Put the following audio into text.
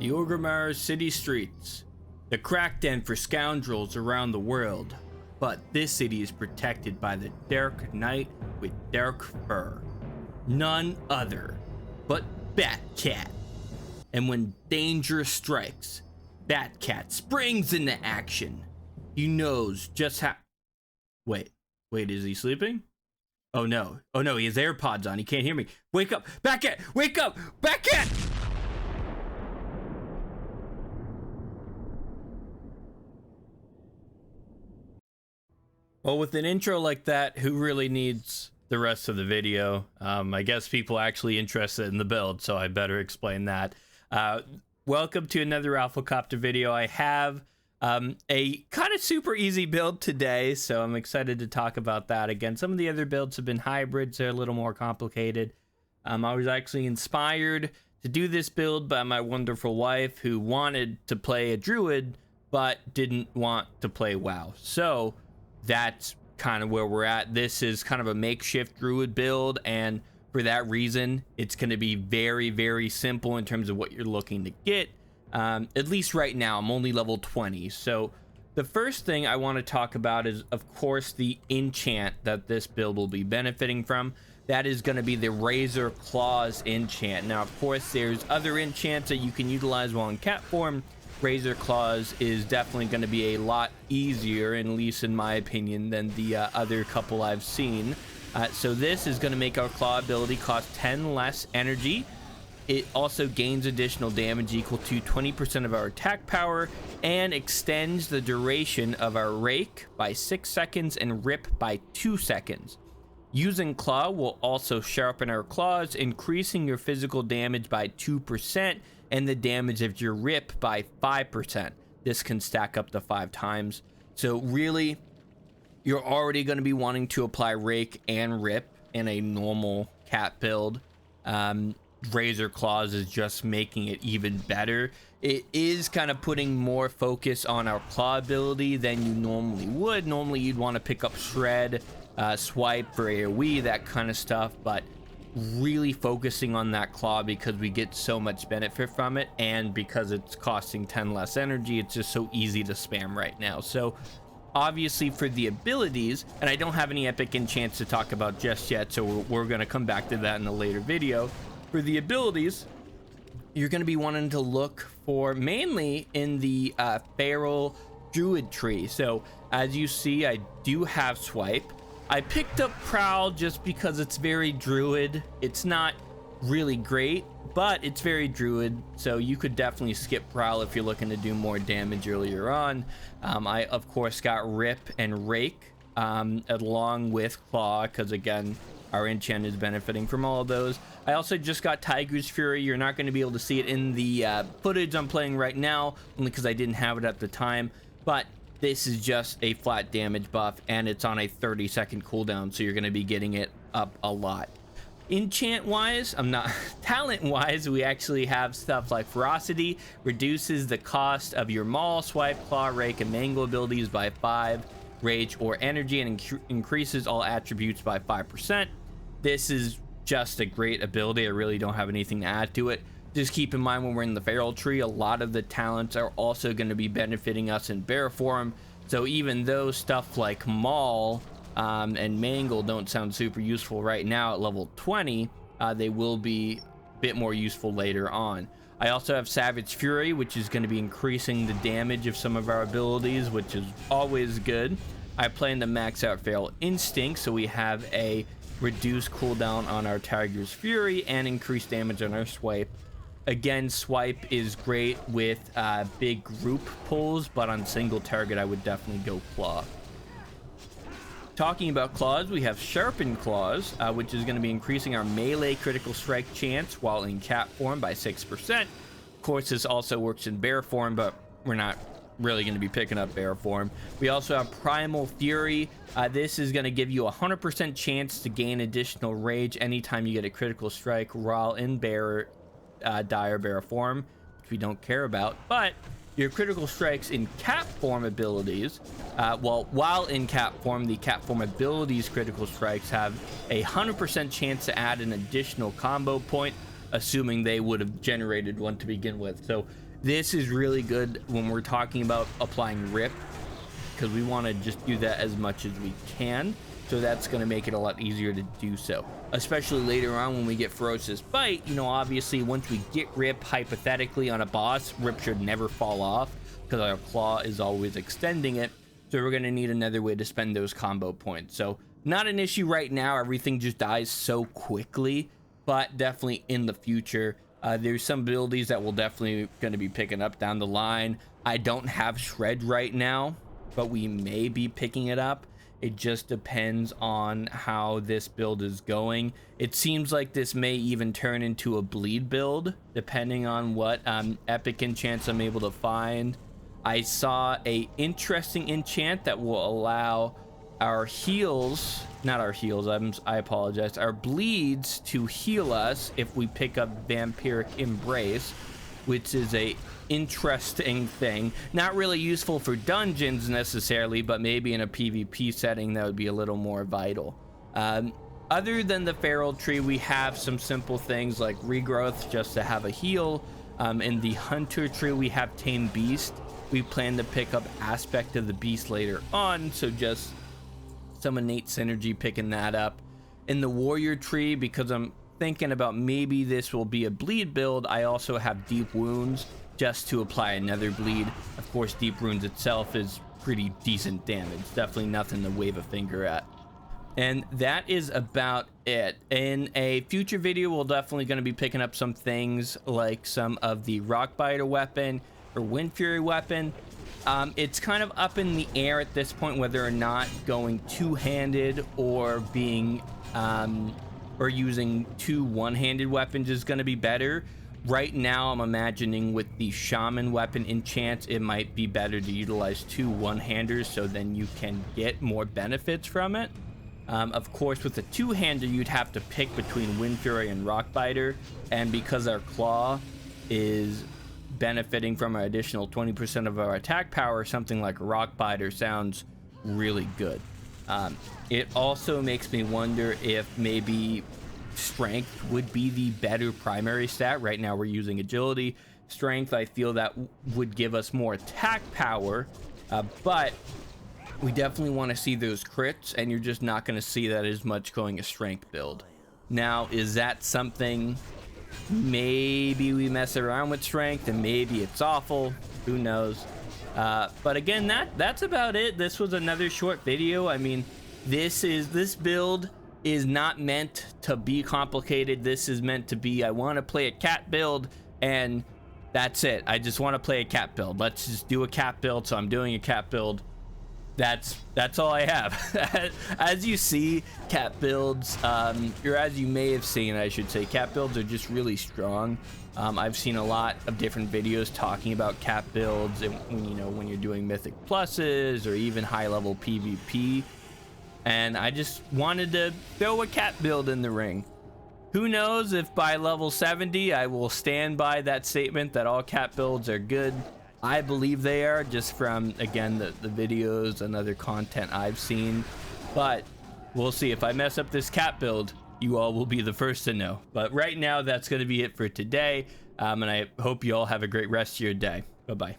The Orgrimmar city streets, the crack den for scoundrels around the world. But this city is protected by the Dark Knight with dark fur. None other but Batcat. And when danger strikes, Batcat springs into action. He knows just how... Wait, is he sleeping? Oh no, he has AirPods on, he can't hear me. Wake up, Batcat, wake up, Batcat! Well, with an intro like that, who really needs the rest of the video? I guess people actually interested in the build, so I better explain that. Welcome to another Alphacopter video. I have a kind of super easy build today, so I'm excited to talk about that. Again, some of the other builds have been hybrids, they're a little more complicated. I was actually inspired to do this build by my wonderful wife, who wanted to play a druid, but didn't want to play WoW. So that's kind of where we're at. This is kind of a makeshift druid build, and for that reason, it's going to be very, very simple in terms of what you're looking to get. At least right now, I'm only level 20. So the first thing I want to talk about is, of course, the enchant that this build will be benefiting from. That is going to be the Razer Claws enchant. Now, of course, there's other enchants that you can utilize while in cat form. Razer Claws is definitely going to be a lot easier, at least in my opinion, than the other couple I've seen. So this is going to make our claw ability cost 10 less energy. It also gains additional damage equal to 20% of our attack power and extends the duration of our rake by 6 seconds and rip by 2 seconds. Using claw will also sharpen our claws, increasing your physical damage by 2% and the damage of your rip by 5%. This can stack up to 5 times. So really, you're already going to be wanting to apply rake and rip in a normal cat build. Razer Claws is just making it even better. It is kind of putting more focus on our claw ability than you normally would. Normally you'd want to pick up shred, swipe for AoE, that kind of stuff, but really focusing on that claw because we get so much benefit from it, and because it's costing 10 less energy, it's just so easy to spam right now. So obviously for the abilities, and I don't have any epic enchants to talk about just yet, so we're going to come back to that in a later video. For the abilities, you're going to be wanting to look for mainly in the feral druid tree. So as you see, I do have swipe. I picked up prowl just because it's very druid. It's not really great, but it's very druid, so you could definitely skip prowl if you're looking to do more damage earlier on. I of course got rip and rake along with claw, because again, our enchant is benefiting from all of those. I also just got Tiger's Fury. You're not going to be able to see it in the footage I'm playing right now, only because I didn't have it at the time, but this is just a flat damage buff, and it's on a 30-second cooldown, so you're going to be getting it up a lot. Enchant wise, talent wise, we actually have stuff like Ferocity, reduces the cost of your maul, swipe, claw, rake, and mangle abilities by 5, rage or energy, and increases all attributes by 5%. This is just a great ability. I really don't have anything to add to it. Just keep in mind, when we're in the feral tree, a lot of the talents are also going to be benefiting us in bear form. So even though stuff like maul and mangle don't sound super useful right now at level 20, they will be a bit more useful later on. I also have Savage Fury, which is going to be increasing the damage of some of our abilities, which is always good. I plan to max out Feral Instinct, so we have a reduced cooldown on our Tiger's Fury and increased damage on our swipe. Again, swipe is great with big group pulls, but on single target, I would definitely go claw. Talking about claws, we have Sharpened Claws, which is going to be increasing our melee critical strike chance while in cat form by 6%. Of course, this also works in bear form, but we're not really going to be picking up bear form. We also have Primal Fury. This is going to give you a 100% chance to gain additional rage anytime you get a critical strike while in bear dire bear form, which we don't care about, but your critical strikes in cat form abilities, while in cat form, the cat form abilities critical strikes have a 100% chance to add an additional combo point. assuming they would have generated one to begin with. So this is really good when we're talking about applying rip, because we want to just do that as much as we can. So that's going to make it a lot easier to do so, especially later on when we get Ferocious Bite. You know, obviously once we get rip, hypothetically on a boss, rip should never fall off because our claw is always extending it. So we're going to need another way to spend those combo points. So not an issue right now. Everything just dies so quickly, but definitely in the future. There's some abilities that we're definitely going to be picking up down the line. I don't have Shred right now, but we may be picking it up. It just depends on how this build is going. It seems like this may even turn into a bleed build, depending on what epic enchants I'm able to find. I saw a interesting enchant that will allow our heals, not our heals, I apologize, our bleeds to heal us if we pick up Vampiric Embrace, which is a interesting thing. Not really useful for dungeons necessarily, but maybe in a PvP setting that would be a little more vital. Other than the feral tree, we have some simple things like regrowth just to have a heal. In the hunter tree, we have Tame Beast. We plan to pick up Aspect of the Beast later on, so just some innate synergy picking that up. In the warrior tree, because I'm thinking about maybe this will be a bleed build, I also have Deep Wounds just to apply another bleed. Of course, Deep Wounds itself is pretty decent damage, definitely nothing to wave a finger at. And that is about it. In a future video, we're definitely going to be picking up some things like some of the Rockbiter weapon or Wind Fury weapon. It's kind of up in the air at this point whether or not going two-handed or being or using two one-handed weapons is going to be better. Right now I'm imagining with the shaman weapon enchant, it might be better to utilize two one-handers, so then you can get more benefits from it. Of course, with the two-hander you'd have to pick between Wind Fury and Rockbiter, and because our claw is benefiting from an additional 20% of our attack power, something like Rockbiter sounds really good. It also makes me wonder if maybe strength would be the better primary stat. Right now we're using agility. Strength, I feel that would give us more attack power, but we definitely want to see those crits, and you're just not going to see that as much going a strength build. Now, is that something maybe we mess around with strength and maybe it's awful? Who knows? But again, that's about it. This was another short video. I mean, this build is not meant to be complicated. This is meant to be, I want to play a cat build, and that's it. I just want to play a cat build. Let's just do a cat build, so I'm doing a cat build. That's all I have. As you see, cat builds, or as you may have seen, I should say, cat builds are just really strong. I've seen a lot of different videos talking about cat builds, and when you're doing mythic pluses or even high level PvP. And I just wanted to throw a cat build in the ring. Who knows if by level 70 I will stand by that statement that all cat builds are good. I believe they are, just from, again, the videos and other content I've seen. But we'll see. If I mess up this cat build, you all will be the first to know. But right now, that's going to be it for today. And I hope you all have a great rest of your day. Bye-bye.